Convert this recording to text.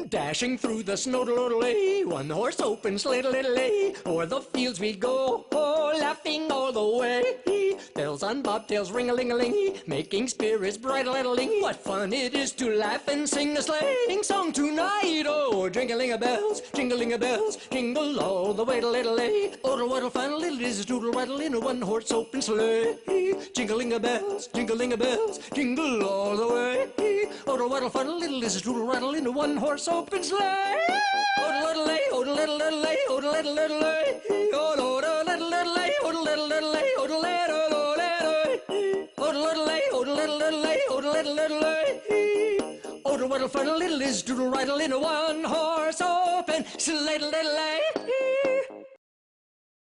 Dashing through the snow, one horse open sleigh, o'er the fields we go, laughing all the way. Bells on bobtails, ring-a-ling-a-ling, making spirits bright, what fun it is to laugh and sing a sleighing song tonight. Oh, jingling-a-bells, jingle all the way, Odle waddle fun, little is a doodle rattle in a one-horse open sleigh. Jingling-a-bells, jingle all the way. Odle waddle fun, little is a doodle rattle in a one-horse open sleigh. Odle-little-lay, odle-little-lay, odle-little-lay, odle-little-lay, odle-little-lay, odle-little-lay, odle-little-lay, odle-little-lay, odle-little-lay. Odle waddle fun, little is doodle rattle in a one-horse open sleigh.